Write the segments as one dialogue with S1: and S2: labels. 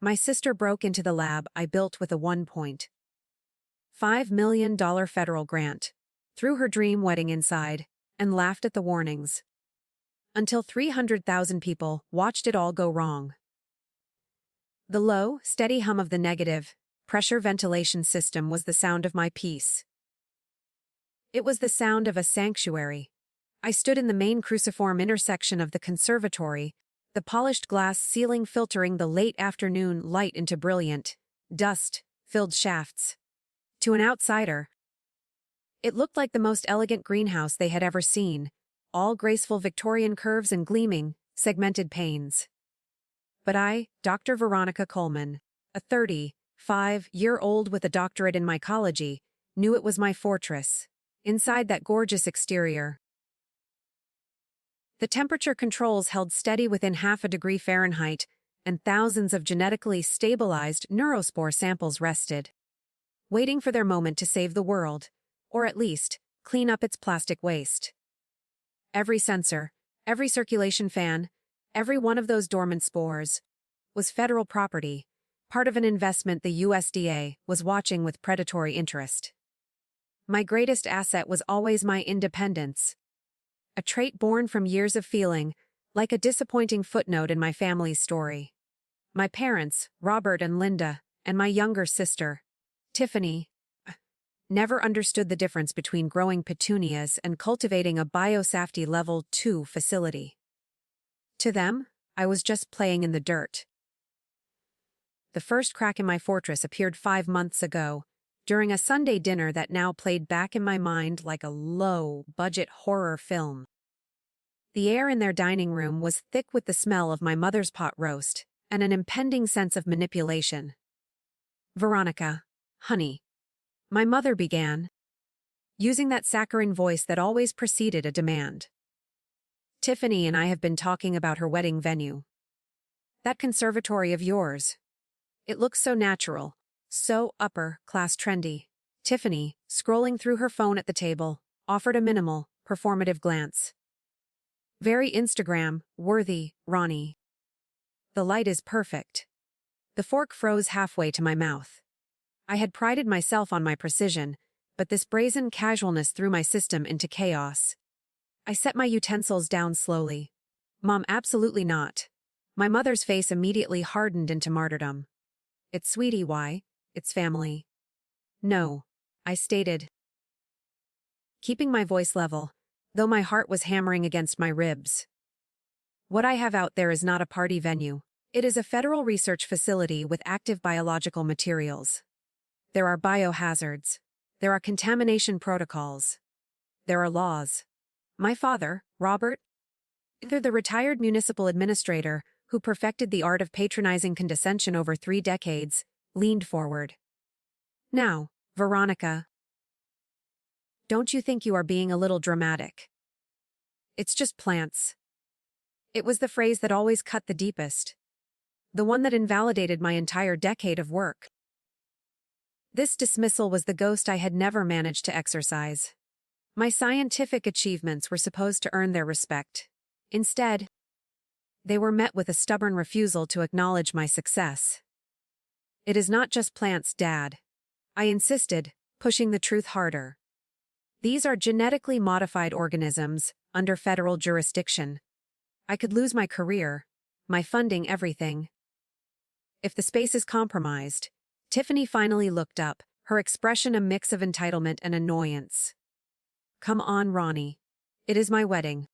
S1: My sister broke into the lab I built with a $1.5 million federal grant, threw her dream wedding inside, and laughed at the warnings. Until 300,000 people watched it all go wrong. The low, steady hum of the negative pressure ventilation system was the sound of my peace. It was the sound of a sanctuary. I stood in the main cruciform intersection of the conservatory, the polished glass ceiling filtering the late afternoon light into brilliant, dust-filled shafts. To an outsider, it looked like the most elegant greenhouse they had ever seen, all graceful Victorian curves and gleaming, segmented panes. But I, Dr. Veronica Coleman, a 35-year-old with a doctorate in mycology, knew it was my fortress, inside that gorgeous exterior. The temperature controls held steady within 0.5 degree Fahrenheit, and thousands of genetically stabilized neurospore samples rested, waiting for their moment to save the world, or at least, clean up its plastic waste. Every sensor, every circulation fan, every one of those dormant spores was federal property, part of an investment the USDA was watching with predatory interest. My greatest asset was always my independence, a trait born from years of feeling like a disappointing footnote in my family's story. My parents, Robert and Linda, and my younger sister, Tiffany, never understood the difference between growing petunias and cultivating a biosafety level 2 facility. To them, I was just playing in the dirt. The first crack in my fortress appeared 5 months ago, during a Sunday dinner that now played back in my mind like a low-budget horror film. The air in their dining room was thick with the smell of my mother's pot roast and an impending sense of manipulation. "Veronica, honey," my mother began, using that saccharine voice that always preceded a demand. "Tiffany and I have been talking about her wedding venue. That conservatory of yours. It looks so natural, so upper-class trendy." Tiffany, scrolling through her phone at the table, offered a minimal, performative glance. "Very Instagram-worthy, Ronnie. The light is perfect." The fork froze halfway to my mouth. I had prided myself on my precision, but this brazen casualness threw my system into chaos. I set my utensils down slowly. "Mom, absolutely not." My mother's face immediately hardened into martyrdom. "It's sweetie, why? It's family." "No," I stated, keeping my voice level, though my heart was hammering against my ribs. "What I have out there is not a party venue. It is a federal research facility with active biological materials. There are biohazards. There are contamination protocols. There are laws." My father, Robert, the retired municipal administrator who perfected the art of patronizing condescension over 3 decades, leaned forward. "Now, Veronica, don't you think you are being a little dramatic? It's just plants." It was the phrase that always cut the deepest, the one that invalidated my entire decade of work. This dismissal was the ghost I had never managed to exorcise. My scientific achievements were supposed to earn their respect. Instead, they were met with a stubborn refusal to acknowledge my success. "It is not just plants, Dad," I insisted, pushing the truth harder. "These are genetically modified organisms under federal jurisdiction. I could lose my career, my funding, everything. If the space is compromised." Tiffany finally looked up, her expression a mix of entitlement and annoyance. "Come on, Ronnie. It is my wedding.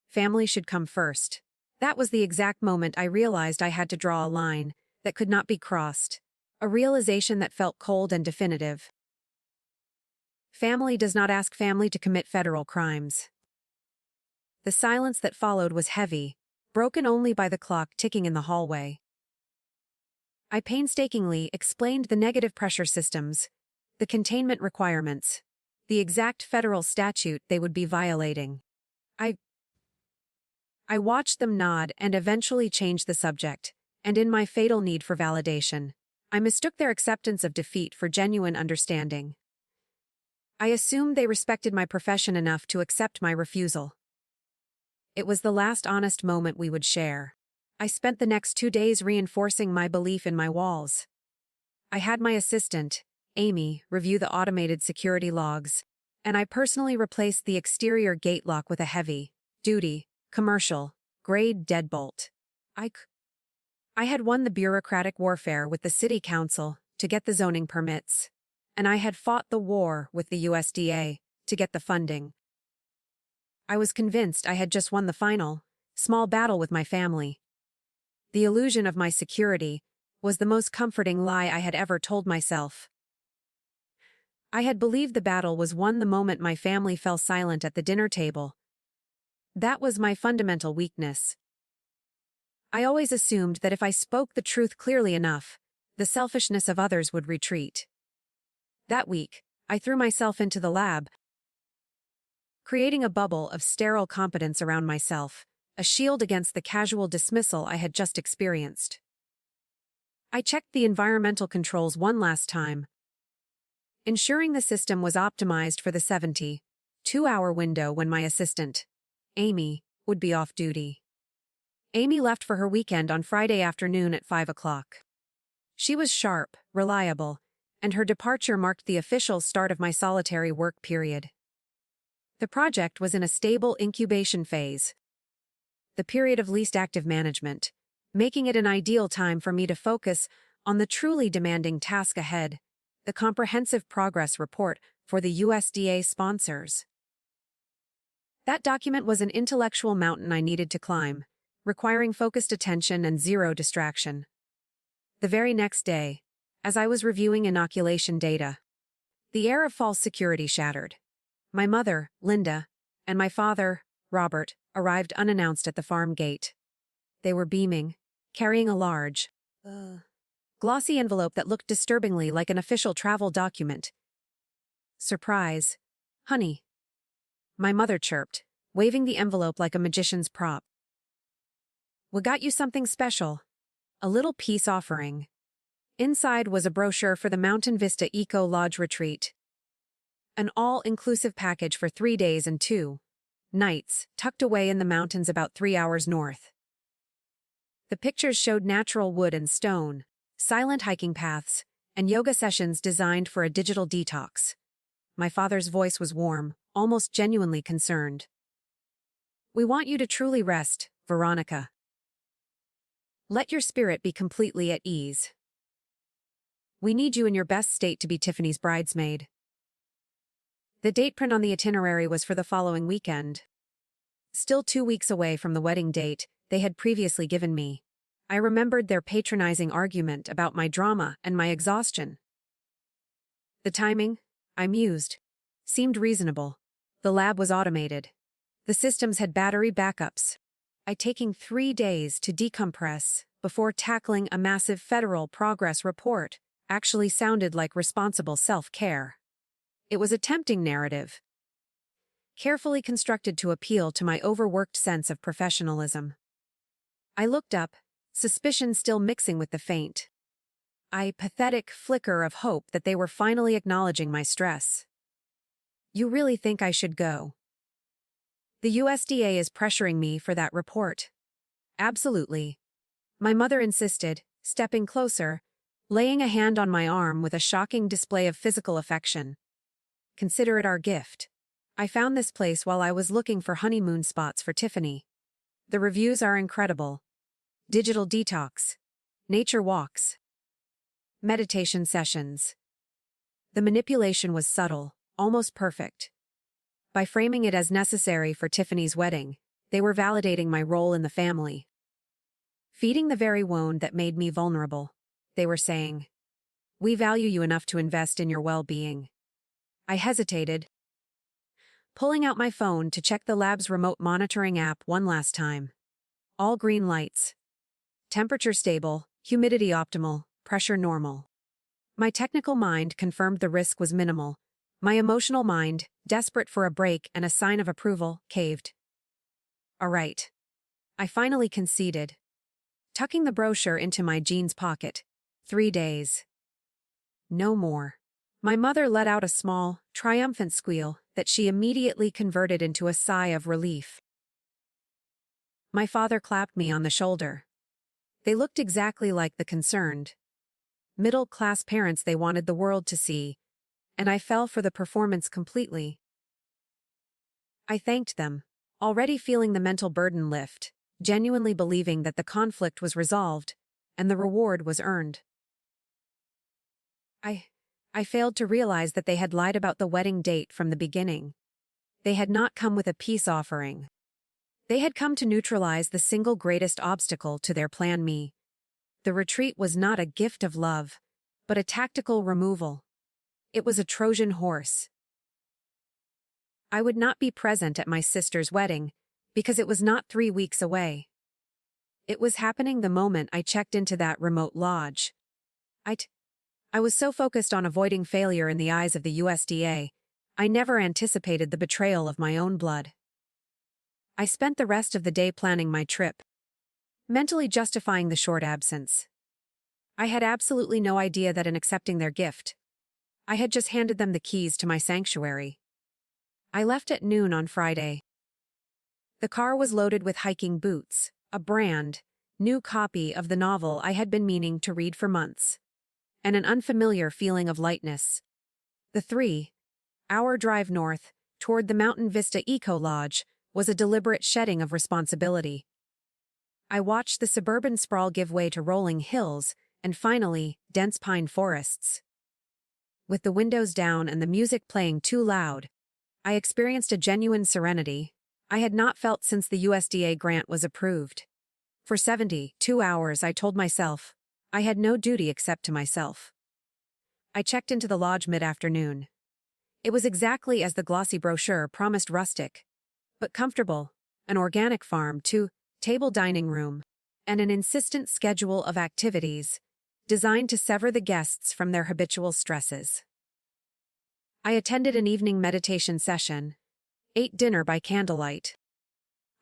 S1: Family should come first." That was the exact moment I realized I had to draw a line that could not be crossed, a realization that felt cold and definitive. Family does not ask family to commit federal crimes. The silence that followed was heavy, broken only by the clock ticking in the hallway. I painstakingly explained the negative pressure systems, the containment requirements, the exact federal statute they would be violating. I watched them nod and eventually change the subject, and in my fatal need for validation, I mistook their acceptance of defeat for genuine understanding. I assumed they respected my profession enough to accept my refusal. It was the last honest moment we would share. I spent the next 2 days reinforcing my belief in my walls. I had my assistant, Amy, review the automated security logs, and I personally replaced the exterior gate lock with a heavy-duty, commercial-grade deadbolt. I had won the bureaucratic warfare with the city council to get the zoning permits, and I had fought the war with the USDA to get the funding. I was convinced I had just won the final, small battle with my family. The illusion of my security was the most comforting lie I had ever told myself. I had believed the battle was won the moment my family fell silent at the dinner table. That was my fundamental weakness. I always assumed that if I spoke the truth clearly enough, the selfishness of others would retreat. That week, I threw myself into the lab, creating a bubble of sterile competence around myself, a shield against the casual dismissal I had just experienced. I checked the environmental controls one last time, ensuring the system was optimized for the 72-hour window when my assistant, Amy, would be off duty. Amy left for her weekend on Friday afternoon at 5 o'clock. She was sharp, reliable, and her departure marked the official start of my solitary work period. The project was in a stable incubation phase, the period of least active management, making it an ideal time for me to focus on the truly demanding task ahead, the comprehensive progress report for the USDA sponsors. That document was an intellectual mountain I needed to climb, requiring focused attention and zero distraction. The very next day, as I was reviewing inoculation data, the air of false security shattered. My mother, Linda, and my father, Robert, arrived unannounced at the farm gate. They were beaming, carrying a large, glossy envelope that looked disturbingly like an official travel document. "Surprise, honey," my mother chirped, waving the envelope like a magician's prop. "We got you something special. A little peace offering." Inside was a brochure for the Mountain Vista Eco Lodge Retreat. An all-inclusive package for 3 days and 2 nights, tucked away in the mountains about 3 hours north. The pictures showed natural wood and stone, silent hiking paths, and yoga sessions designed for a digital detox. My father's voice was warm, almost genuinely concerned. "We want you to truly rest, Veronica. Let your spirit be completely at ease. We need you in your best state to be Tiffany's bridesmaid." The date print on the itinerary was for the following weekend. Still 2 weeks away from the wedding date they had previously given me, I remembered their patronizing argument about my drama and my exhaustion. The timing, I mused, seemed reasonable. The lab was automated. The systems had battery backups. Taking 3 days to decompress before tackling a massive federal progress report actually sounded like responsible self-care. It was a tempting narrative, carefully constructed to appeal to my overworked sense of professionalism. I looked up, suspicion still mixing with the faint, pathetic flicker of hope that they were finally acknowledging my stress. "You really think I should go?" "The USDA is pressuring me for that report." "Absolutely," my mother insisted, stepping closer, laying a hand on my arm with a shocking display of physical affection. "Consider it our gift. I found this place while I was looking for honeymoon spots for Tiffany. The reviews are incredible. Digital detox, nature walks, meditation sessions." The manipulation was subtle, almost perfect. By framing it as necessary for Tiffany's wedding, they were validating my role in the family. Feeding the very wound that made me vulnerable, they were saying, "We value you enough to invest in your well-being." I hesitated, pulling out my phone to check the lab's remote monitoring app one last time. All green lights. Temperature stable, humidity optimal, pressure normal. My technical mind confirmed the risk was minimal. My emotional mind, desperate for a break and a sign of approval, caved. "All right." I finally conceded, tucking the brochure into my jeans pocket. 3 days. No more. My mother let out a small, triumphant squeal that she immediately converted into a sigh of relief. My father clapped me on the shoulder. They looked exactly like the concerned, middle-class parents they wanted the world to see, and I fell for the performance completely. I thanked them, already feeling the mental burden lift, genuinely believing that the conflict was resolved, and the reward was earned. I failed to realize that they had lied about the wedding date from the beginning. They had not come with a peace offering. They had come to neutralize the single greatest obstacle to their plan me. The retreat was not a gift of love, but a tactical removal. It was a Trojan horse. I would not be present at my sister's wedding, because it was not 3 weeks away. It was happening the moment I checked into that remote lodge. I was so focused on avoiding failure in the eyes of the USDA, I never anticipated the betrayal of my own blood. I spent the rest of the day planning my trip, mentally justifying the short absence. I had absolutely no idea that in accepting their gift, I had just handed them the keys to my sanctuary. I left at noon on Friday. The car was loaded with hiking boots, a brand new copy of the novel I had been meaning to read for months, and an unfamiliar feeling of lightness. The 3-hour drive north, toward the Mountain Vista Eco Lodge, was a deliberate shedding of responsibility. I watched the suburban sprawl give way to rolling hills and finally, dense pine forests. With the windows down and the music playing too loud, I experienced a genuine serenity I had not felt since the USDA grant was approved. For 72 hours I told myself, I had no duty except to myself. I checked into the lodge mid-afternoon. It was exactly as the glossy brochure promised: rustic, but comfortable, an organic farm, 2-table dining room, and an insistent schedule of activities designed to sever the guests from their habitual stresses. I attended an evening meditation session, ate dinner by candlelight,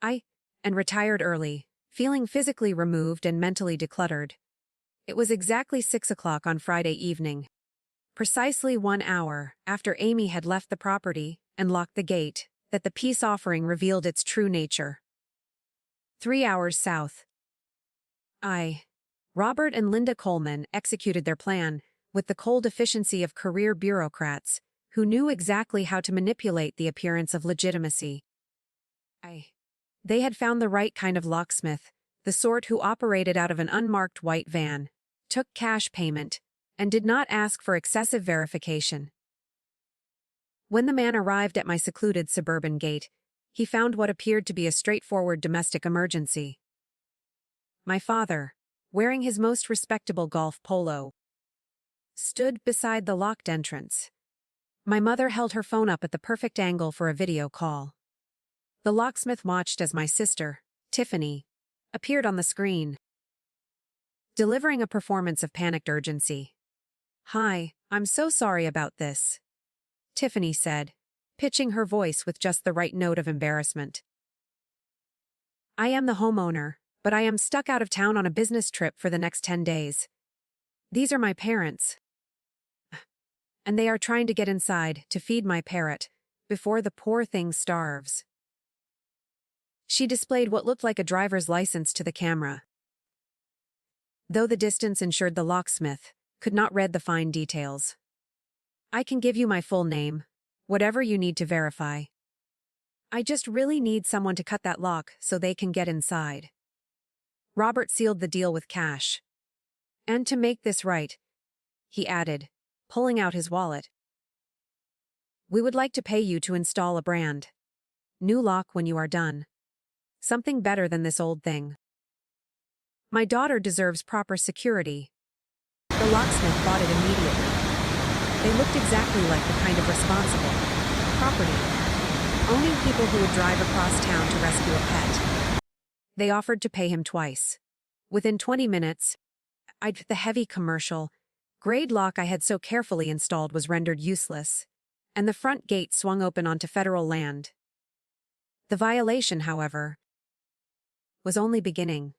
S1: and retired early, feeling physically removed and mentally decluttered. It was exactly 6 o'clock on Friday evening, precisely 1 hour after Amy had left the property and locked the gate, that the peace offering revealed its true nature. 3 hours south. Robert and Linda Coleman executed their plan with the cold efficiency of career bureaucrats who knew exactly how to manipulate the appearance of legitimacy. They had found the right kind of locksmith, the sort who operated out of an unmarked white van, took cash payment, and did not ask for excessive verification. When the man arrived at my secluded suburban gate, he found what appeared to be a straightforward domestic emergency. My father, wearing his most respectable golf polo, stood beside the locked entrance. My mother held her phone up at the perfect angle for a video call. The locksmith watched as my sister, Tiffany, appeared on the screen, delivering a performance of panicked urgency. "Hi, I'm so sorry about this," Tiffany said, pitching her voice with just the right note of embarrassment. "I am the homeowner, but I am stuck out of town on a business trip for the next 10 days. These are my parents, and they are trying to get inside to feed my parrot before the poor thing starves." She displayed what looked like a driver's license to the camera, though the distance ensured the locksmith could not read the fine details. "I can give you my full name, whatever you need to verify. I just really need someone to cut that lock so they can get inside." Robert sealed the deal with cash. "And to make this right," he added, pulling out his wallet, "we would like to pay you to install a brand new lock when you are done. Something better than this old thing. My daughter deserves proper security." The locksmith bought it immediately. They looked exactly like the kind of responsible, property-owning people who would drive across town to rescue a pet. They offered to pay him twice. Within 20 minutes, the heavy commercial-grade lock I had so carefully installed was rendered useless, and the front gate swung open onto federal land. The violation, however, was only beginning.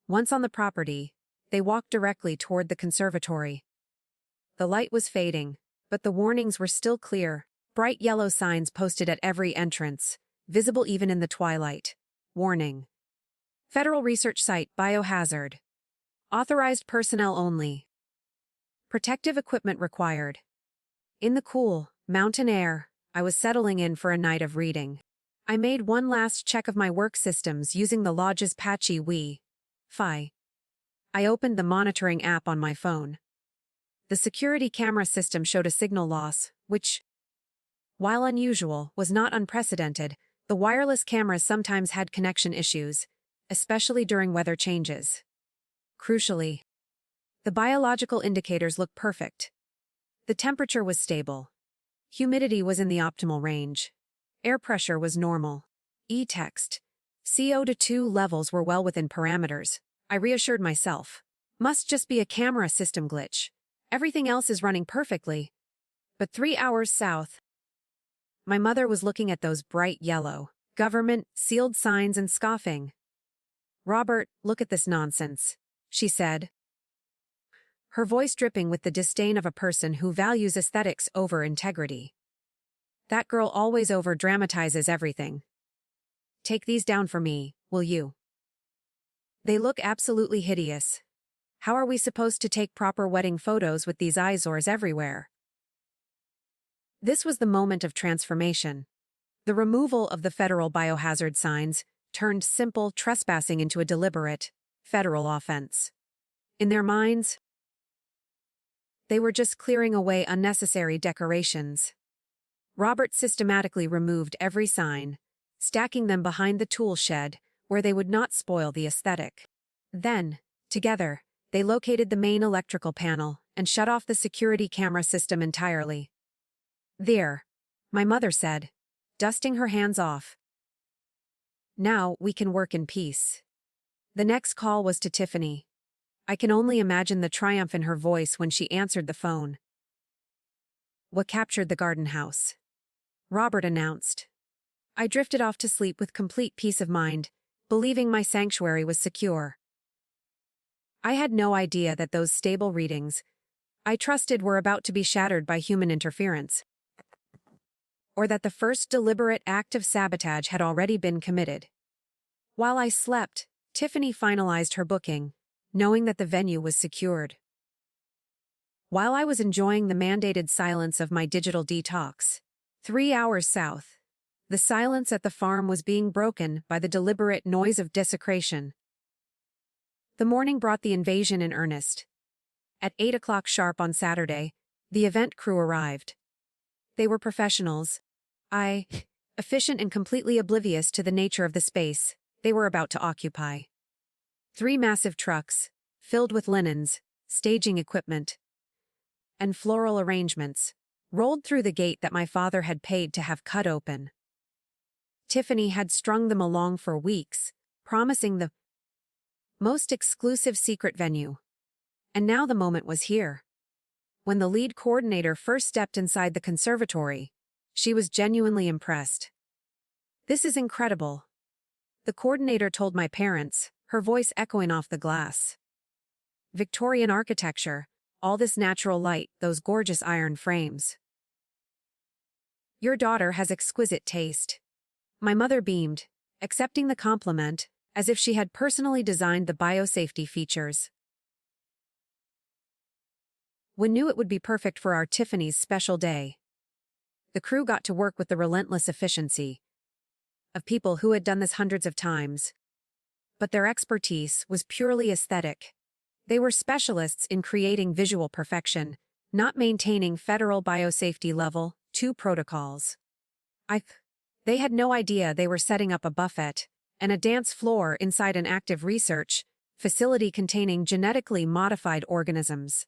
S1: Once on the property, they walked directly toward the conservatory. The light was fading, but the warnings were still clear, bright yellow signs posted at every entrance, visible even in the twilight. Warning: Federal Research Site Biohazard. Authorized personnel only. Protective equipment required. In the cool, mountain air, I was settling in for a night of reading. I made one last check of my work systems using the lodge's patchy Wi-Fi. I opened the monitoring app on my phone. The security camera system showed a signal loss, which, while unusual, was not unprecedented. The wireless cameras sometimes had connection issues, especially during weather changes. Crucially, the biological indicators looked perfect. The temperature was stable. Humidity was in the optimal range. Air pressure was normal. E-text. CO2 levels were well within parameters. I reassured myself. Must just be a camera system glitch. Everything else is running perfectly. But 3 hours south, my mother was looking at those bright yellow, government-sealed signs and scoffing. "Robert, look at this nonsense," she said, her voice dripping with the disdain of a person who values aesthetics over integrity. "That girl always over-dramatizes everything. Take these down for me, will you? They look absolutely hideous. How are we supposed to take proper wedding photos with these eyesores everywhere?" This was the moment of transformation. The removal of the federal biohazard signs turned simple trespassing into a deliberate, federal offense. In their minds, they were just clearing away unnecessary decorations. Robert systematically removed every sign, stacking them behind the tool shed where they would not spoil the aesthetic. Then, together, they located the main electrical panel and shut off the security camera system entirely. "There," my mother said, dusting her hands off. "Now we can work in peace." The next call was to Tiffany. I can only imagine the triumph in her voice when she answered the phone. "What captured the garden house?" Robert announced. I drifted off to sleep with complete peace of mind, believing my sanctuary was secure. I had no idea that those stable readings I trusted were about to be shattered by human interference, or that the first deliberate act of sabotage had already been committed. While I slept, Tiffany finalized her booking, knowing that the venue was secured. While I was enjoying the mandated silence of my digital detox, 3 hours south, the silence at the farm was being broken by the deliberate noise of desecration. The morning brought the invasion in earnest. At 8 o'clock sharp on Saturday, the event crew arrived. They were professionals. Efficient and completely oblivious to the nature of the space they were about to occupy. 3 massive trucks, filled with linens, staging equipment, and floral arrangements, rolled through the gate that my father had paid to have cut open. Tiffany had strung them along for weeks, promising the most exclusive secret venue. And now the moment was here. When the lead coordinator first stepped inside the conservatory, she was genuinely impressed. "This is incredible," the coordinator told my parents, her voice echoing off the glass. "Victorian architecture, all this natural light, those gorgeous iron frames. Your daughter has exquisite taste." My mother beamed, accepting the compliment, as if she had personally designed the biosafety features. We knew it would be perfect for our Tiffany's special day. The crew got to work with the relentless efficiency of people who had done this hundreds of times. But their expertise was purely aesthetic. They were specialists in creating visual perfection, not maintaining federal biosafety level 2 protocols. They had no idea they were setting up a buffet and a dance floor inside an active research facility containing genetically modified organisms.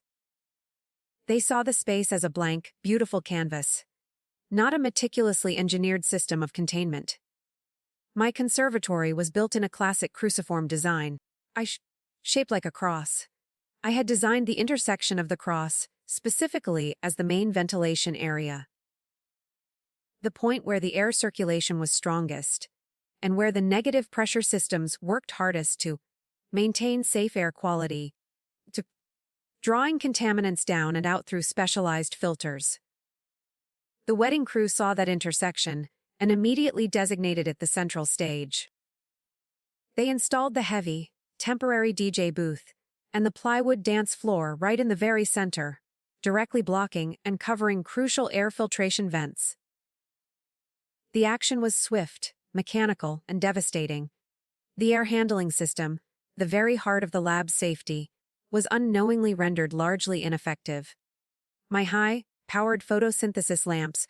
S1: They saw the space as a blank, beautiful canvas, not a meticulously engineered system of containment. My conservatory was built in a classic cruciform design, shaped like a cross. I had designed the intersection of the cross specifically as the main ventilation area, the point where the air circulation was strongest, and where the negative pressure systems worked hardest to maintain safe air quality, drawing contaminants down and out through specialized filters. The wedding crew saw that intersection and immediately designated it the central stage. They installed the heavy, temporary DJ booth and the plywood dance floor right in the very center, directly blocking and covering crucial air filtration vents. The action was swift, mechanical, and devastating. The air handling system, the very heart of the lab's safety, was unknowingly rendered largely ineffective. My high-powered photosynthesis lamps,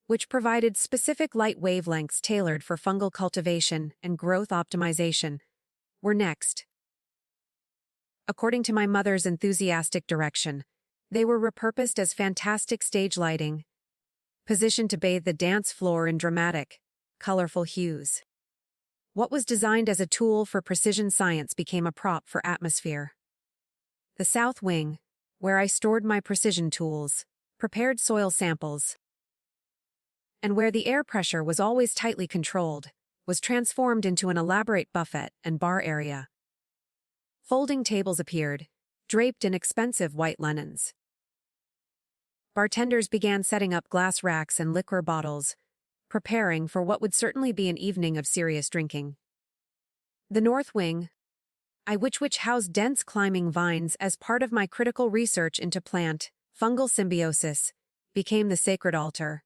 S1: which provided specific light wavelengths tailored for fungal cultivation and growth optimization, were next. According to my mother's enthusiastic direction, they were repurposed as fantastic stage lighting, positioned to bathe the dance floor in dramatic, colorful hues. What was designed as a tool for precision science became a prop for atmosphere. The south wing, where I stored my precision tools, prepared soil samples, and where the air pressure was always tightly controlled, was transformed into an elaborate buffet and bar area. Folding tables appeared, draped in expensive white linens. Bartenders began setting up glass racks and liquor bottles, preparing for what would certainly be an evening of serious drinking. The north wing, which housed dense climbing vines as part of my critical research into plant-fungal symbiosis, became the sacred altar.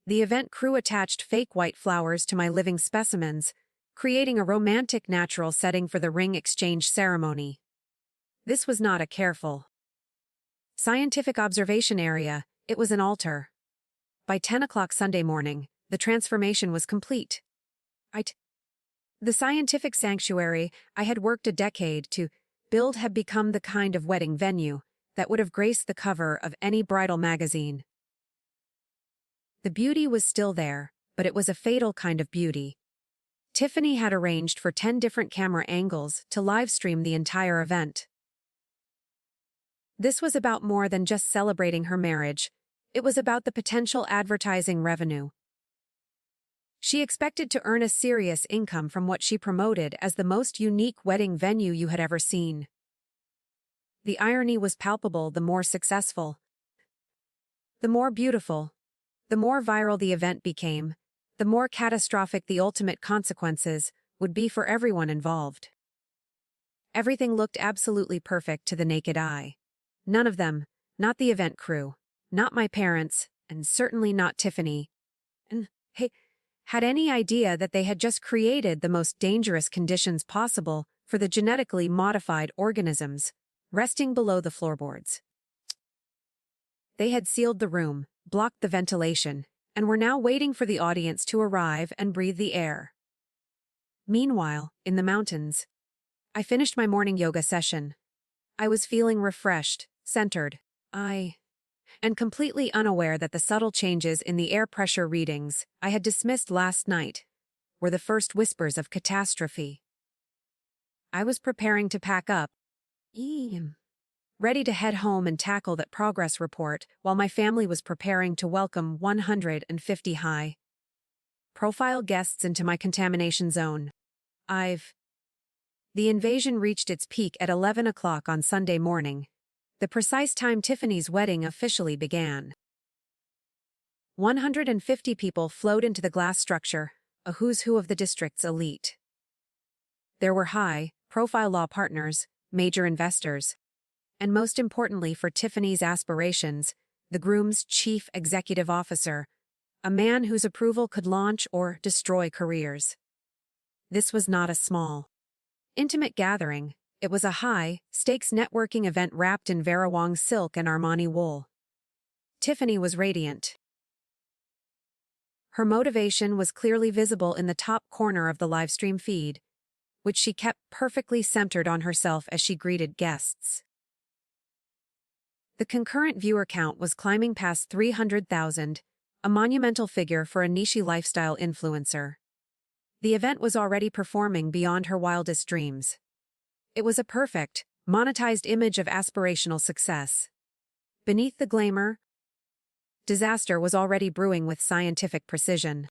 S1: The event crew attached fake white flowers to my living specimens, creating a romantic natural setting for the ring exchange ceremony. This was not a careful scientific observation area, it was an altar. By 10 o'clock Sunday morning, the transformation was complete. The scientific sanctuary I had worked a decade to build had become the kind of wedding venue that would have graced the cover of any bridal magazine. The beauty was still there, but it was a fatal kind of beauty. Tiffany had arranged for 10 different camera angles to livestream the entire event. This was about more than just celebrating her marriage. It was about the potential advertising revenue. She expected to earn a serious income from what she promoted as the most unique wedding venue you had ever seen. The irony was palpable. The more successful, the more beautiful, the more viral the event became, the more catastrophic the ultimate consequences would be for everyone involved. Everything looked absolutely perfect to the naked eye. None of them, not the event crew, not my parents, and certainly not Tiffany, had any idea that they had just created the most dangerous conditions possible for the genetically modified organisms resting below the floorboards. They had sealed the room, blocked the ventilation, and were now waiting for the audience to arrive and breathe the air. Meanwhile, in the mountains, I finished my morning yoga session. I was feeling refreshed, centered, and completely unaware that the subtle changes in the air pressure readings I had dismissed last night were the first whispers of catastrophe. I was preparing to pack up, ready to head home and tackle that progress report while my family was preparing to welcome 150 high-profile guests into my contamination zone. The invasion reached its peak at 11 o'clock on Sunday morning, the precise time Tiffany's wedding officially began. 150 people flowed into the glass structure, a who's who of the district's elite. There were high-profile law partners, major investors, and most importantly for Tiffany's aspirations, the groom's chief executive officer, a man whose approval could launch or destroy careers. This was not a small, intimate gathering. It was a high-stakes networking event wrapped in Veronica silk and Armani wool. Tiffany was radiant. Her motivation was clearly visible in the top corner of the livestream feed, which she kept perfectly centered on herself as she greeted guests. The concurrent viewer count was climbing past 300,000, a monumental figure for a niche lifestyle influencer. The event was already performing beyond her wildest dreams. It was a perfect, monetized image of aspirational success. Beneath the glamour, disaster was already brewing with scientific precision.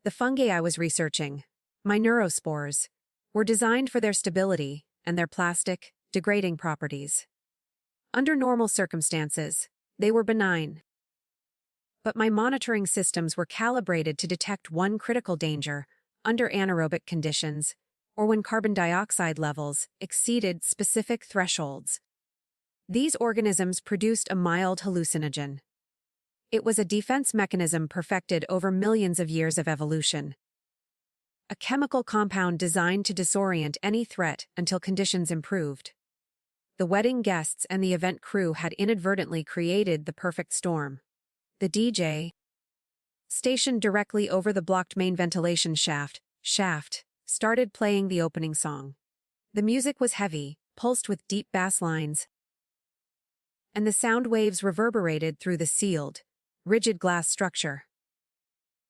S1: The fungi I was researching, my neurospores, were designed for their stability and their plastic, degrading properties. Under normal circumstances, they were benign. But my monitoring systems were calibrated to detect one critical danger under anaerobic conditions, or when carbon dioxide levels exceeded specific thresholds. These organisms produced a mild hallucinogen. It was a defense mechanism perfected over millions of years of evolution. A chemical compound designed to disorient any threat until conditions improved. The wedding guests and the event crew had inadvertently created the perfect storm. The DJ, stationed directly over the blocked main ventilation shaft, started playing the opening song. The music was heavy, pulsed with deep bass lines, and the sound waves reverberated through the sealed, rigid glass structure.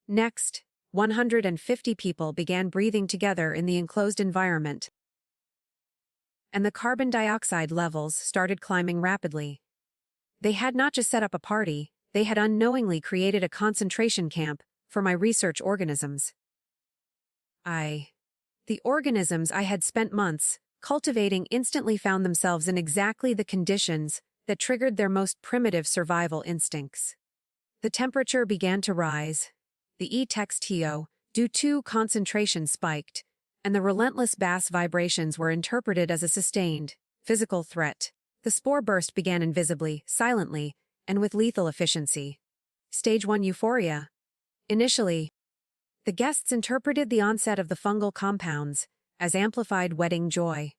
S1: Next, 150 people began breathing together in the enclosed environment, and the carbon dioxide levels started climbing rapidly. They had not just set up a party, they had unknowingly created a concentration camp for my research organisms. The organisms I had spent months cultivating instantly found themselves in exactly the conditions that triggered their most primitive survival instincts. The temperature began to rise, the E-text-TO concentration spiked, and the relentless bass vibrations were interpreted as a sustained, physical threat. The spore burst began invisibly, silently, and with lethal efficiency. Stage 1 Euphoria. Initially, the guests interpreted the onset of the fungal compounds as amplified wedding joy.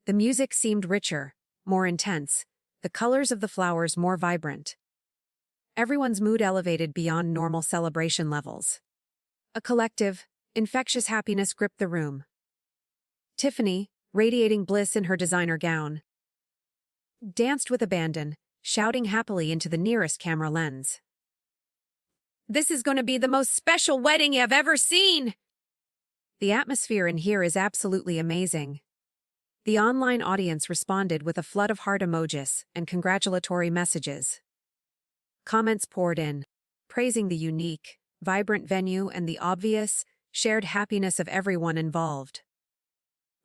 S1: The music seemed richer, more intense, the colors of the flowers more vibrant. Everyone's mood elevated beyond normal celebration levels. A collective, infectious happiness gripped the room. Tiffany, radiating bliss in her designer gown, danced with abandon, shouting happily into the nearest camera lens. "This is going to be the most special wedding I've ever seen!" The atmosphere in here is absolutely amazing. The online audience responded with a flood of heart emojis and congratulatory messages. Comments poured in, praising the unique, vibrant venue and the obvious, shared happiness of everyone involved.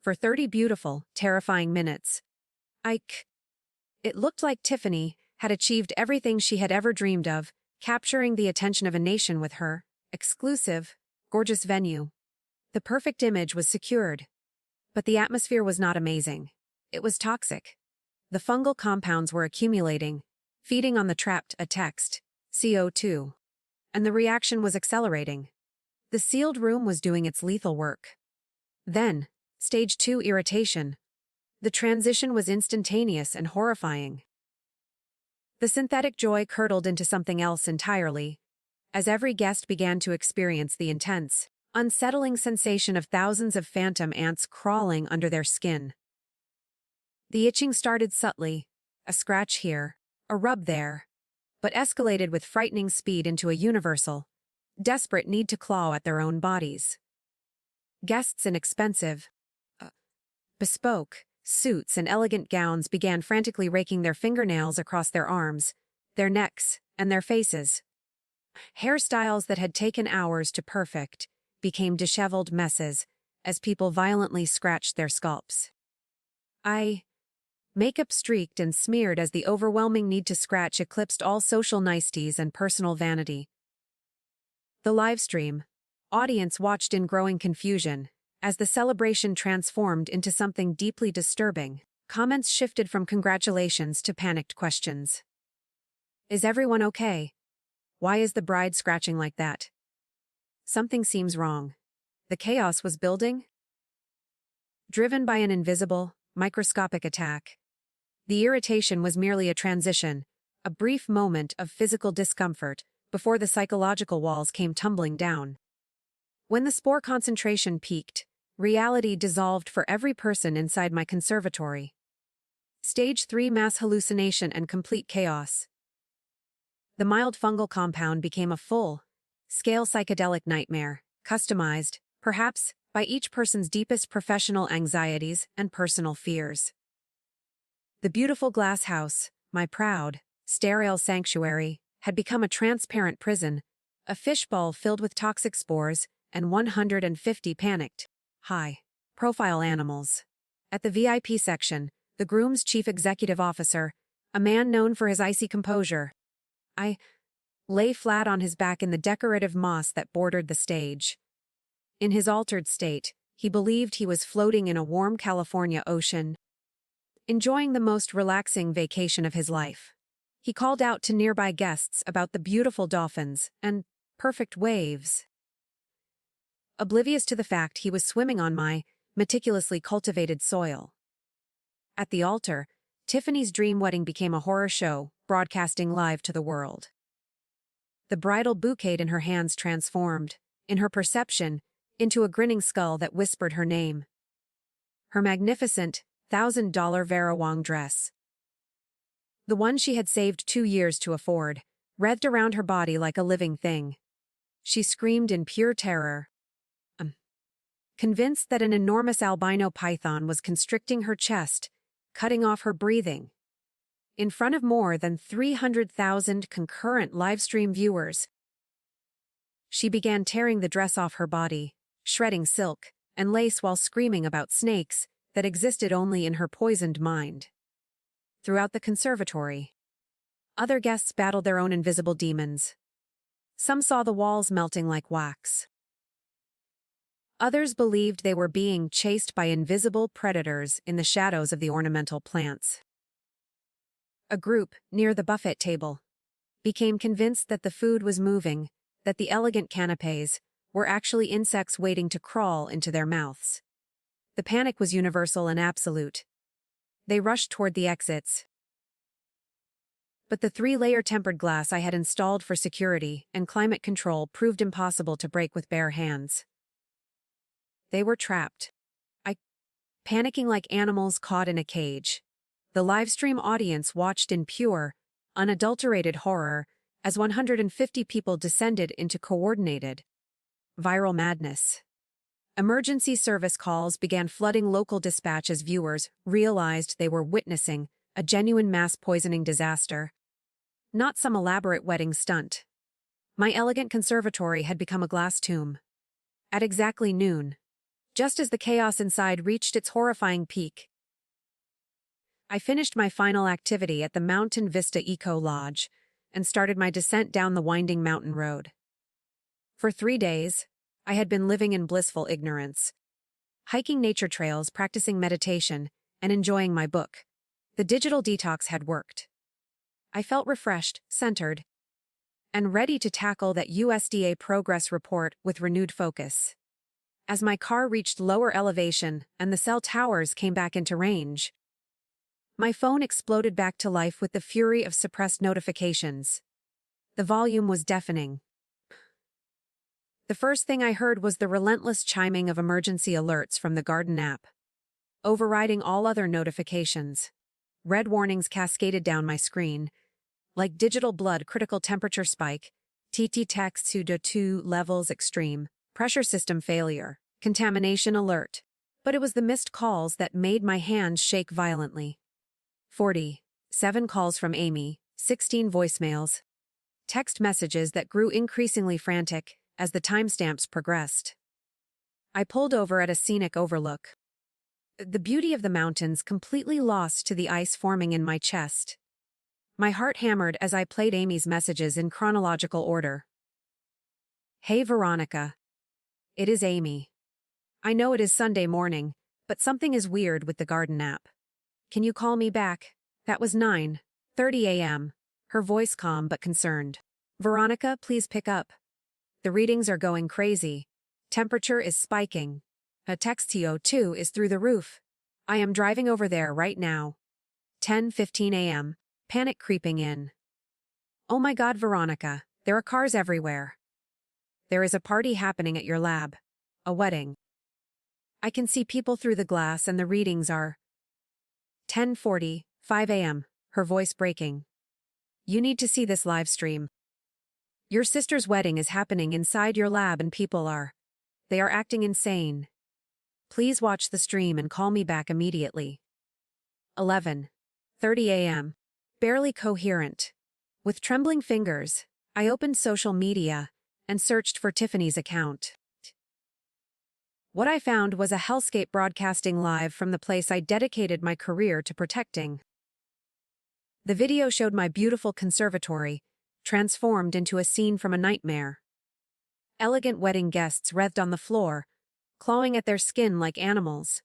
S1: For 30 beautiful, terrifying minutes, it looked like Tiffany had achieved everything she had ever dreamed of, capturing the attention of a nation with her exclusive, gorgeous venue. The perfect image was secured. But the atmosphere was not amazing. It was toxic. The fungal compounds were accumulating, feeding on the trapped text, CO2. And the reaction was accelerating. The sealed room was doing its lethal work. Then, stage 2 irritation. The transition was instantaneous and horrifying. The synthetic joy curdled into something else entirely, as every guest began to experience the intense, unsettling sensation of thousands of phantom ants crawling under their skin. The itching started subtly, a scratch here, a rub there, but escalated with frightening speed into a universal, desperate need to claw at their own bodies. Guests in expensive, bespoke suits and elegant gowns began frantically raking their fingernails across their arms, their necks, and their faces. Hairstyles that had taken hours to perfect became disheveled messes as people violently scratched their scalps. Makeup streaked and smeared as the overwhelming need to scratch eclipsed all social niceties and personal vanity. The livestream audience watched in growing confusion as the celebration transformed into something deeply disturbing. Comments shifted from congratulations to panicked questions. "Is everyone okay? Why is the bride scratching like that? Something seems wrong." The chaos was building, driven by an invisible, microscopic attack. The irritation was merely a transition, a brief moment of physical discomfort before the psychological walls came tumbling down. When the spore concentration peaked, reality dissolved for every person inside my conservatory. Stage 3 mass hallucination and complete chaos. The mild fungal compound became a full-scale psychedelic nightmare, customized, perhaps, by each person's deepest professional anxieties and personal fears. The beautiful glass house, my proud, sterile sanctuary, had become a transparent prison, a fishbowl filled with toxic spores, and 150 panicked, high-profile animals. At the VIP section, the groom's chief executive officer, a man known for his icy composure, lay flat on his back in the decorative moss that bordered the stage. In his altered state, He believed he was floating in a warm California ocean, enjoying the most relaxing vacation of his life. He called out to nearby guests about the beautiful dolphins and perfect waves, oblivious to the fact he was swimming on my meticulously cultivated soil. At the altar, Tiffany's dream wedding became a horror show, broadcasting live to the world. The bridal bouquet in her hands transformed, in her perception, into a grinning skull that whispered her name. Her magnificent, $1,000 Vera Wang dress, the one she had saved 2 years to afford, wreathed around her body like a living thing. She screamed in pure terror, convinced that an enormous albino python was constricting her chest, cutting off her breathing. In front of more than 300,000 concurrent livestream viewers, she began tearing the dress off her body, shredding silk and lace while screaming about snakes that existed only in her poisoned mind. Throughout the conservatory, other guests battled their own invisible demons. Some saw the walls melting like wax. Others believed they were being chased by invisible predators in the shadows of the ornamental plants. A group, near the buffet table, became convinced that the food was moving, that the elegant canapés were actually insects waiting to crawl into their mouths. The panic was universal and absolute. They rushed toward the exits. But the 3-layer tempered glass I had installed for security and climate control proved impossible to break with bare hands. They were trapped. Panicking like animals caught in a cage. The livestream audience watched in pure, unadulterated horror as 150 people descended into coordinated, viral madness. Emergency service calls began flooding local dispatch as viewers realized they were witnessing a genuine mass poisoning disaster, not some elaborate wedding stunt. My elegant conservatory had become a glass tomb. At exactly noon, just as the chaos inside reached its horrifying peak, I finished my final activity at the Mountain Vista Eco Lodge and started my descent down the winding mountain road. For 3 days, I had been living in blissful ignorance, hiking nature trails, practicing meditation, and enjoying my book. The digital detox had worked. I felt refreshed, centered, and ready to tackle that USDA progress report with renewed focus. As my car reached lower elevation and the cell towers came back into range, my phone exploded back to life with the fury of suppressed notifications. The volume was deafening. The first thing I heard was the relentless chiming of emergency alerts from the Garden app, overriding all other notifications. Red warnings cascaded down my screen, like digital blood critical temperature spike, TT text SUDO2 levels extreme, pressure system failure, contamination alert. But it was the missed calls that made my hands shake violently. 7 calls from Amy, 16 voicemails, text messages that grew increasingly frantic as the timestamps progressed. I pulled over at a scenic overlook, the beauty of the mountains completely lost to the ice forming in my chest. My heart hammered as I played Amy's messages in chronological order. Hey Veronica. It is Amy. I know it is Sunday morning, but something is weird with the Garden app. Can you call me back? That was 9:30 a.m., her voice calm but concerned. Veronica, please pick up. The readings are going crazy. Temperature is spiking. A text CO2 is through the roof. I am driving over there right now. 10:15 a.m., panic creeping in. Oh my God, Veronica, there are cars everywhere. There is a party happening at your lab. A wedding. I can see people through the glass and the readings are 10:45 a.m., her voice breaking. You need to see this live stream. Your sister's wedding is happening inside your lab and they are acting insane. Please watch the stream and call me back immediately. 11:30 a.m., barely coherent. With trembling fingers, I opened social media and searched for Tiffany's account. What I found was a hellscape broadcasting live from the place I dedicated my career to protecting. The video showed my beautiful conservatory, transformed into a scene from a nightmare. Elegant wedding guests wreathed on the floor, clawing at their skin like animals.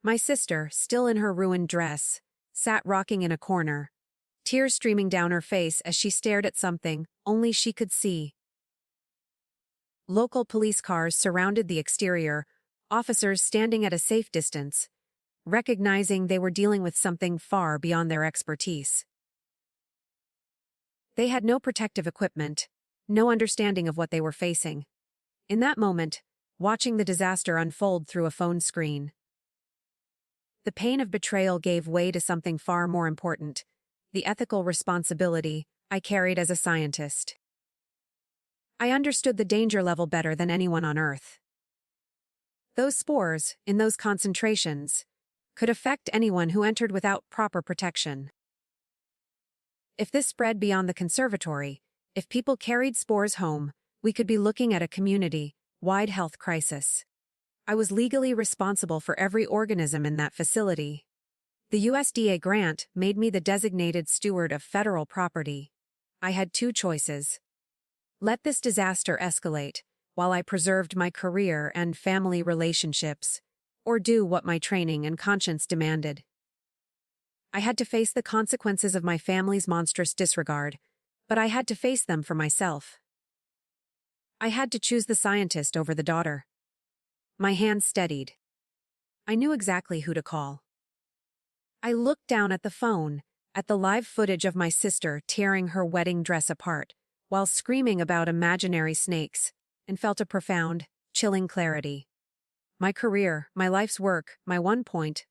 S1: My sister, still in her ruined dress, sat rocking in a corner, tears streaming down her face as she stared at something only she could see. Local police cars surrounded the exterior, officers standing at a safe distance, recognizing they were dealing with something far beyond their expertise. They had no protective equipment, no understanding of what they were facing. In that moment, watching the disaster unfold through a phone screen, the pain of betrayal gave way to something far more important, the ethical responsibility I carried as a scientist. I understood the danger level better than anyone on Earth. Those spores, in those concentrations, could affect anyone who entered without proper protection. If this spread beyond the conservatory, if people carried spores home, we could be looking at a community-wide health crisis. I was legally responsible for every organism in that facility. The USDA grant made me the designated steward of federal property. I had two choices. Let this disaster escalate, while I preserved my career and family relationships, or do what my training and conscience demanded. I had to face the consequences of my family's monstrous disregard, but I had to face them for myself. I had to choose the scientist over the daughter. My hand steadied. I knew exactly who to call. I looked down at the phone, at the live footage of my sister tearing her wedding dress apart, while screaming about imaginary snakes, and felt a profound, chilling clarity. My career, my life's work, my $1.5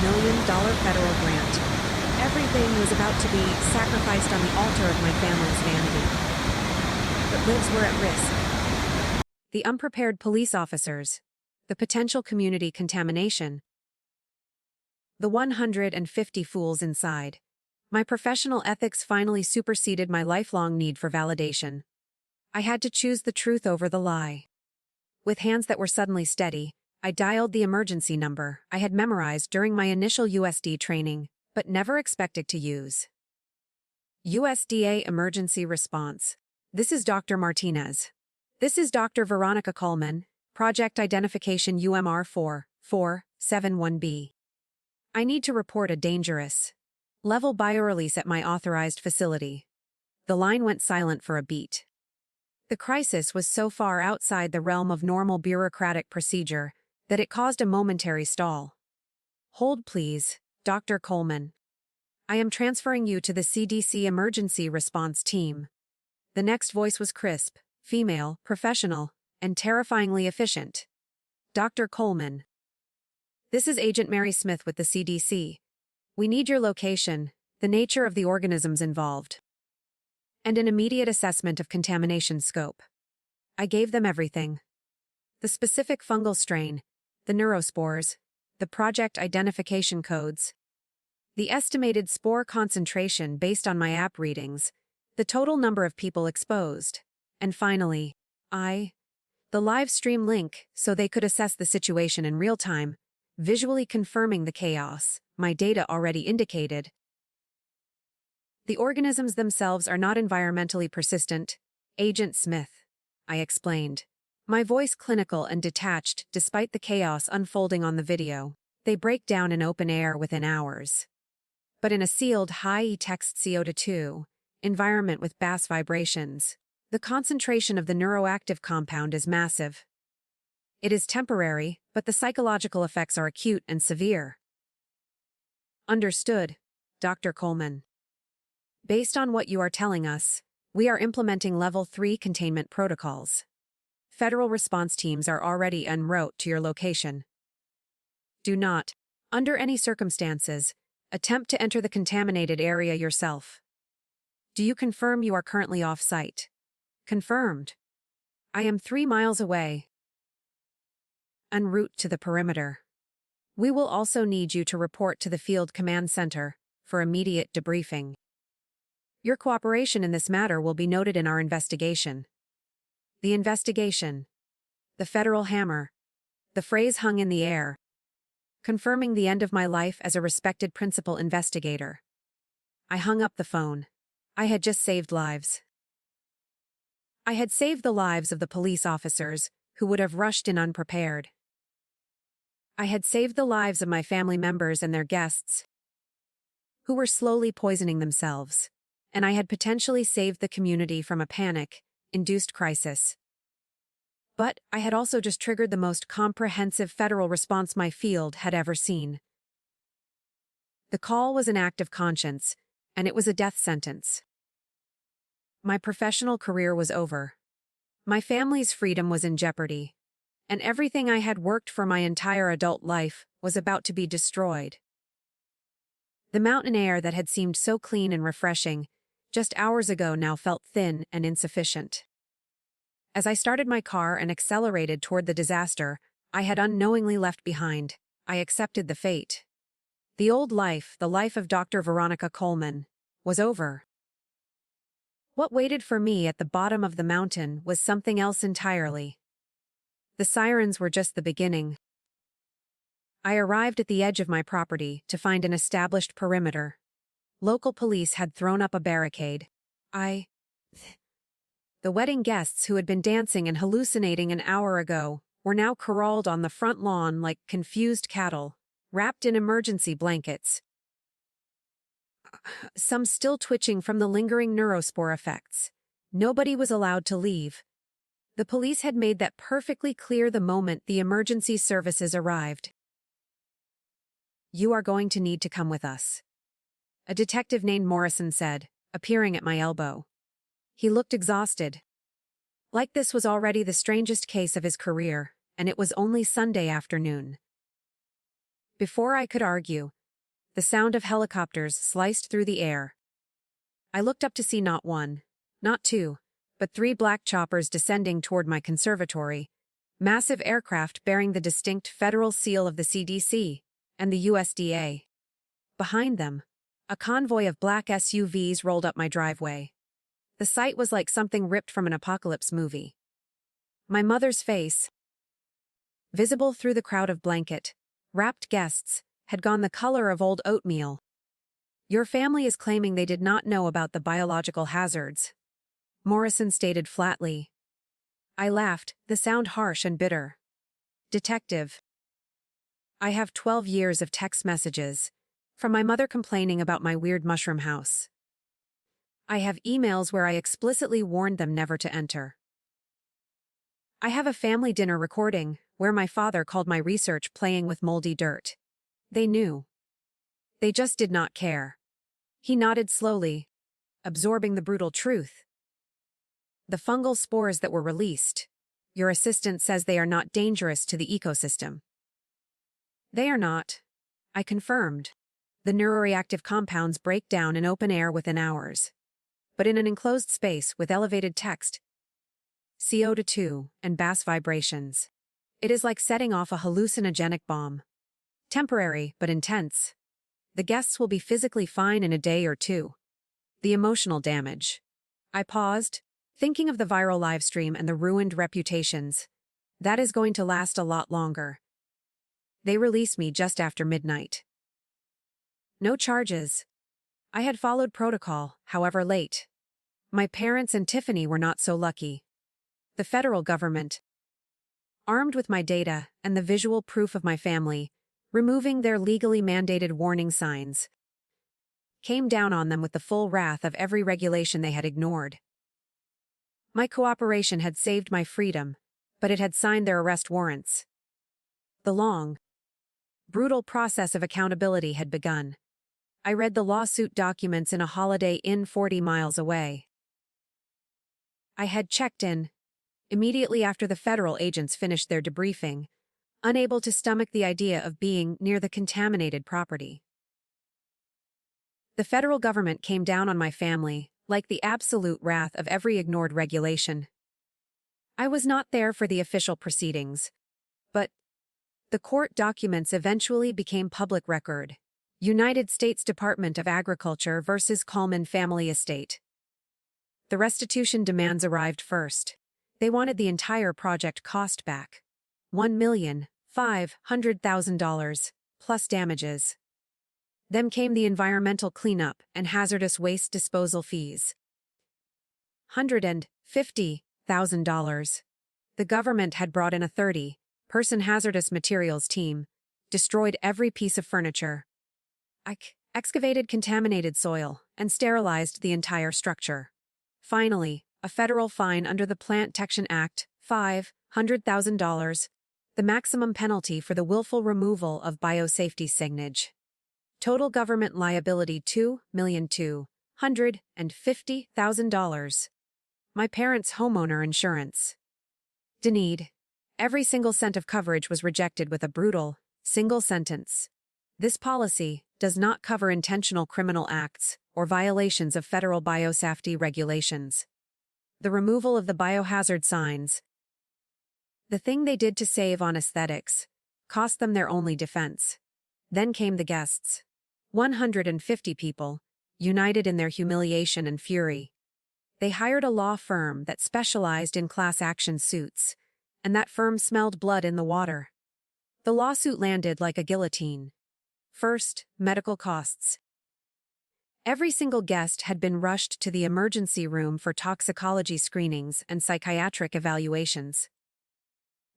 S1: million federal grant. Everything was about to be sacrificed on the altar of my family's vanity. But lives were at risk. The unprepared police officers, the potential community contamination, the 150 fools inside. My professional ethics finally superseded my lifelong need for validation. I had to choose the truth over the lie. With hands that were suddenly steady, I dialed the emergency number I had memorized during my initial USD training, but never expected to use. USDA Emergency Response. This is Dr. Martinez. This is Dr. Veronica Coleman, Project Identification UMR 4471B. I need to report a dangerous level biorelease at my authorized facility. The line went silent for a beat. The crisis was so far outside the realm of normal bureaucratic procedure that it caused a momentary stall. Hold please, Dr. Coleman. I am transferring you to the CDC Emergency Response Team. The next voice was crisp, female, professional, and terrifyingly efficient. Dr. Coleman. This is Agent Mary Smith with the CDC. We need your location, the nature of the organisms involved, and an immediate assessment of contamination scope. I gave them everything. The specific fungal strain, the neurospores, the project identification codes, the estimated spore concentration based on my app readings, the total number of people exposed, and finally, the live stream link so they could assess the situation in real time, visually confirming the chaos my data already indicated. The organisms themselves are not environmentally persistent, Agent Smith, I explained. My voice clinical and detached despite the chaos unfolding on the video. They break down in open air within hours. But in a sealed high-text CO2 environment with bass vibrations, the concentration of the neuroactive compound is massive. It is temporary, but the psychological effects are acute and severe. Understood, Dr. Coleman. Based on what you are telling us, we are implementing Level 3 containment protocols. Federal response teams are already en route to your location. Do not, under any circumstances, attempt to enter the contaminated area yourself. Do you confirm you are currently off-site? Confirmed. I am 3 miles away. En route to the perimeter. We will also need you to report to the Field Command Center for immediate debriefing. Your cooperation in this matter will be noted in our investigation. The investigation. The federal hammer. The phrase hung in the air, confirming the end of my life as a respected principal investigator. I hung up the phone. I had just saved lives. I had saved the lives of the police officers who would have rushed in unprepared. I had saved the lives of my family members and their guests, who were slowly poisoning themselves, and I had potentially saved the community from a panic-induced crisis. But I had also just triggered the most comprehensive federal response my field had ever seen. The call was an act of conscience, and it was a death sentence. My professional career was over. My family's freedom was in jeopardy, and everything I had worked for my entire adult life was about to be destroyed. The mountain air that had seemed so clean and refreshing just hours ago now felt thin and insufficient. As I started my car and accelerated toward the disaster I had unknowingly left behind, I accepted the fate. The old life, the life of Dr. Veronica Coleman, was over. What waited for me at the bottom of the mountain was something else entirely. The sirens were just the beginning. I arrived at the edge of my property to find an established perimeter. Local police had thrown up a barricade. The wedding guests who had been dancing and hallucinating an hour ago were now corralled on the front lawn like confused cattle, wrapped in emergency blankets, some still twitching from the lingering neurospore effects. Nobody was allowed to leave. The police had made that perfectly clear the moment the emergency services arrived. "You are going to need to come with us," a detective named Morrison said, appearing at my elbow. He looked exhausted. Like this was already the strangest case of his career, and it was only Sunday afternoon. Before I could argue, the sound of helicopters sliced through the air. I looked up to see not one, not two, but 3 black choppers descending toward my conservatory, massive aircraft bearing the distinct federal seal of the CDC and the USDA. Behind them, a convoy of black SUVs rolled up my driveway. The sight was like something ripped from an apocalypse movie. My mother's face, visible through the crowd of blanket-wrapped guests, had gone the color of old oatmeal. "Your family is claiming they did not know about the biological hazards," Morrison stated flatly. I laughed, the sound harsh and bitter. "Detective, I have 12 years of text messages from my mother complaining about my weird mushroom house. I have emails where I explicitly warned them never to enter. I have a family dinner recording where my father called my research playing with moldy dirt. They knew. They just did not care." He nodded slowly, absorbing the brutal truth. "The fungal spores that were released, your assistant says they are not dangerous to the ecosystem." "They are not," I confirmed. "The neuroreactive compounds break down in open air within hours. But in an enclosed space with elevated text, CO2, and bass vibrations, it is like setting off a hallucinogenic bomb. Temporary, but intense. The guests will be physically fine in a day or two. The emotional damage." I paused, thinking of the viral livestream and the ruined reputations. That is going to last a lot longer. They released me just after midnight. No charges. I had followed protocol, however late. My parents and Tiffany were not so lucky. The federal government, armed with my data and the visual proof of my family, removing their legally mandated warning signs, came down on them with the full wrath of every regulation they had ignored. My cooperation had saved my freedom, but it had signed their arrest warrants. The long, brutal process of accountability had begun. I read the lawsuit documents in a Holiday Inn 40 miles away. I had checked in immediately after the federal agents finished their debriefing, unable to stomach the idea of being near the contaminated property. The federal government came down on my family like the absolute wrath of every ignored regulation. I was not there for the official proceedings, but the court documents eventually became public record. United States Department of Agriculture versus Coleman Family Estate. The restitution demands arrived first. They wanted the entire project cost back. $1,500,000, plus damages. Then came the environmental cleanup and hazardous waste disposal fees. $150,000. The government had brought in a 30-person hazardous materials team, destroyed every piece of furniture, excavated contaminated soil, and sterilized the entire structure. Finally, a federal fine under the Plant Protection Act, $500,000, the maximum penalty for the willful removal of biosafety signage. Total government liability $2,250,000. My parents' homeowner insurance. Denied. Every single cent of coverage was rejected with a brutal, single sentence. This policy does not cover intentional criminal acts or violations of federal biosafety regulations. The removal of the biohazard signs. The thing they did to save on aesthetics cost them their only defense. Then came the guests. 150 people, united in their humiliation and fury. They hired a law firm that specialized in class action suits, and that firm smelled blood in the water. The lawsuit landed like a guillotine. First, medical costs. Every single guest had been rushed to the emergency room for toxicology screenings and psychiatric evaluations.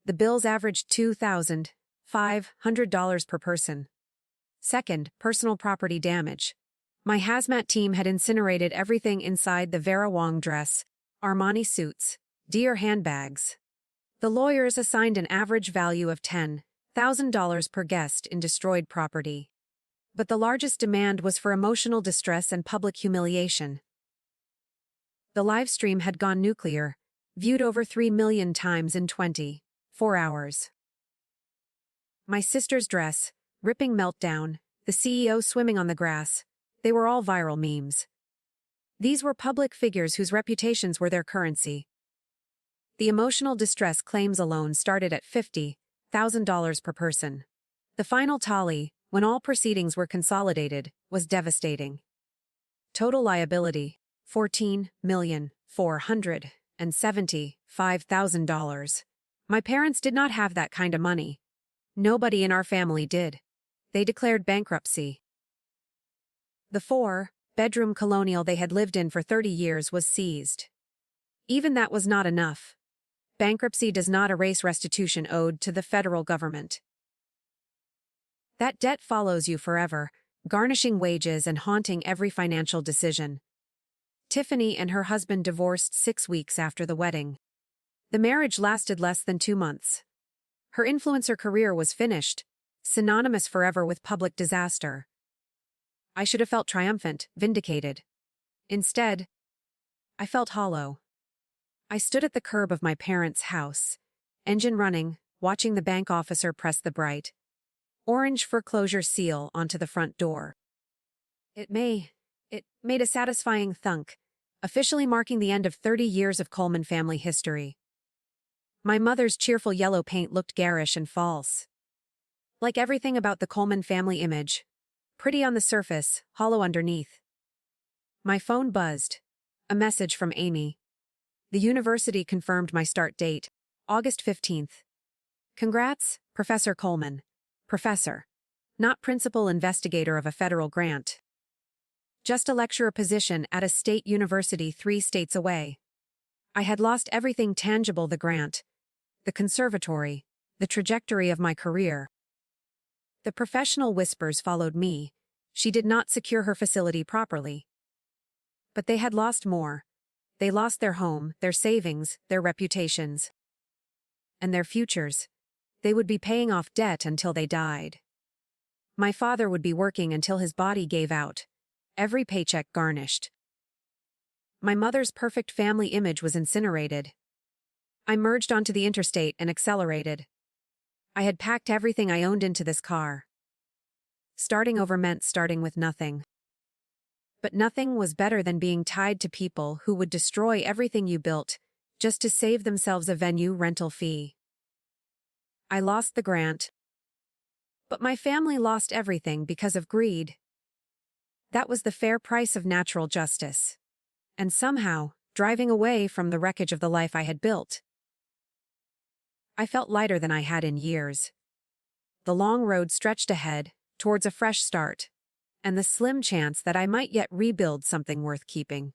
S1: The bills averaged $2,500 per person. Second, personal property damage. My hazmat team had incinerated everything inside the Vera Wang dress, Armani suits, Dior handbags. The lawyers assigned an average value of $10,000 per guest in destroyed property. But the largest demand was for emotional distress and public humiliation. The live stream had gone nuclear, viewed over 3 million times in 24 hours. My sister's dress, ripping meltdown, the CEO swimming on the grass, they were all viral memes. These were public figures whose reputations were their currency. The emotional distress claims alone started at $50,000 per person. The final tally, when all proceedings were consolidated, was devastating. Total liability, $14,475,000. My parents did not have that kind of money. Nobody in our family did. They declared bankruptcy. The 4-bedroom colonial they had lived in for 30 years was seized. Even that was not enough. Bankruptcy does not erase restitution owed to the federal government. That debt follows you forever, garnishing wages and haunting every financial decision. Tiffany and her husband divorced 6 weeks after the wedding. The marriage lasted less than 2 months. Her influencer career was finished, synonymous forever with public disaster. I should have felt triumphant, vindicated. Instead, I felt hollow. I stood at the curb of my parents' house, engine running, watching the bank officer press the bright orange foreclosure seal onto the front door. It made a satisfying thunk, officially marking the end of 30 years of Coleman family history. My mother's cheerful yellow paint looked garish and false. Like everything about the Coleman family image, pretty on the surface, hollow underneath. My phone buzzed. A message from Amy. The university confirmed my start date, August 15th. Congrats, Professor Coleman. Professor. Not principal investigator of a federal grant. Just a lecturer position at a state university 3 states away. I had lost everything tangible: the grant, the conservatory, the trajectory of my career. The professional whispers followed me. She did not secure her facility properly. But they had lost more. They lost their home, their savings, their reputations. And their futures. They would be paying off debt until they died. My father would be working until his body gave out, every paycheck garnished. My mother's perfect family image was incinerated. I merged onto the interstate and accelerated. I had packed everything I owned into this car. Starting over meant starting with nothing. But nothing was better than being tied to people who would destroy everything you built just to save themselves a venue rental fee. I lost the grant. But my family lost everything because of greed. That was the fair price of natural justice. And somehow, driving away from the wreckage of the life I had built, I felt lighter than I had in years. The long road stretched ahead, towards a fresh start, and the slim chance that I might yet rebuild something worth keeping.